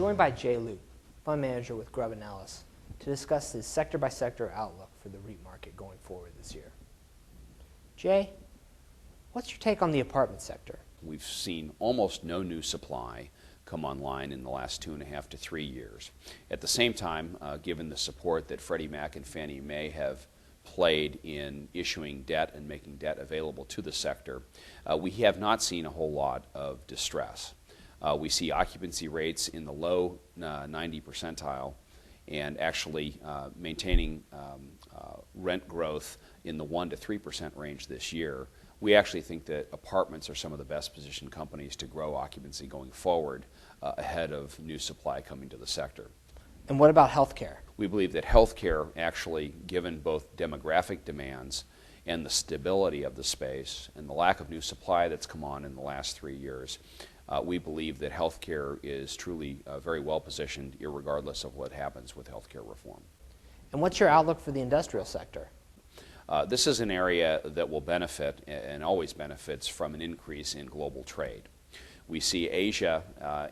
joined by Jay Leupp, fund manager with Grubb and Ellis, to discuss his sector-by-sector outlook for the REIT market going forward this year. Jay, what's your take on the apartment sector? We've seen almost no new supply come online in the last 2.5 to 3 years. At the same time, given the support that Freddie Mac and Fannie Mae have played in issuing debt and making debt available to the sector, we have not seen a whole lot of distress. We see occupancy rates in the low 90 percentile and actually maintaining rent growth in the 1 to 3% range this year. We actually think that apartments are some of the best positioned companies to grow occupancy going forward ahead of new supply coming to the sector. And what about healthcare? We believe that healthcare, actually, given both demographic demands and the stability of the space and the lack of new supply that's come on in the last 3 years, we believe that healthcare is truly very well positioned, irregardless of what happens with healthcare reform. And what's your outlook for the industrial sector? This is an area that will benefit and always benefits from an increase in global trade. We see Asia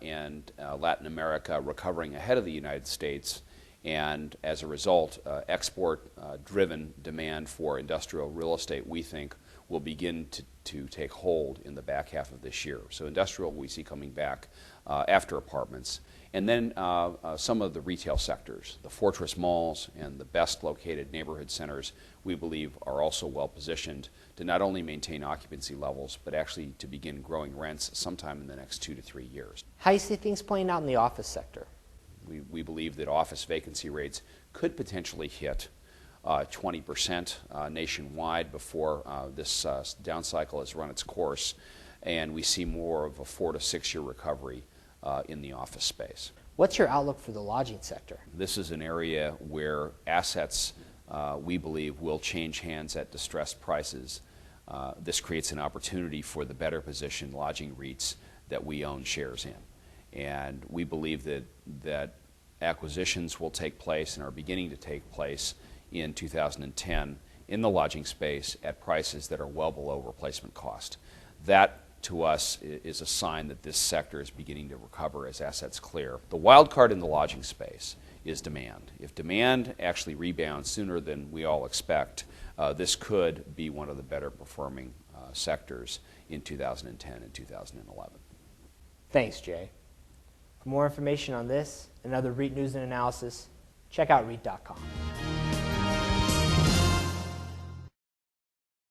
and Latin America recovering ahead of the United States, and as a result, export-driven demand for industrial real estate, we think, will begin to take hold in the back half of this year. So industrial we see coming back after apartments. And then some of the retail sectors, the fortress malls and the best located neighborhood centers, we believe are also well positioned to not only maintain occupancy levels, but actually to begin growing rents sometime in the next 2 to 3 years. How do you see things playing out in the office sector? We believe that office vacancy rates could potentially hit 20% nationwide before this down cycle has run its course, and we see more of a 4 to 6 year recovery in the office space. What's your outlook for the lodging sector? This is an area where assets, we believe, will change hands at distressed prices. This creates an opportunity for the better positioned lodging REITs that we own shares in. And we believe that acquisitions will take place and are beginning to take place in 2010 in the lodging space at prices that are well below replacement cost. That, to us, is a sign that this sector is beginning to recover as assets clear. The wild card in the lodging space is demand. If demand actually rebounds sooner than we all expect, this could be one of the better performing sectors in 2010 and 2011. Thanks, Jay. For more information on this and other REIT news and analysis, check out REIT.com.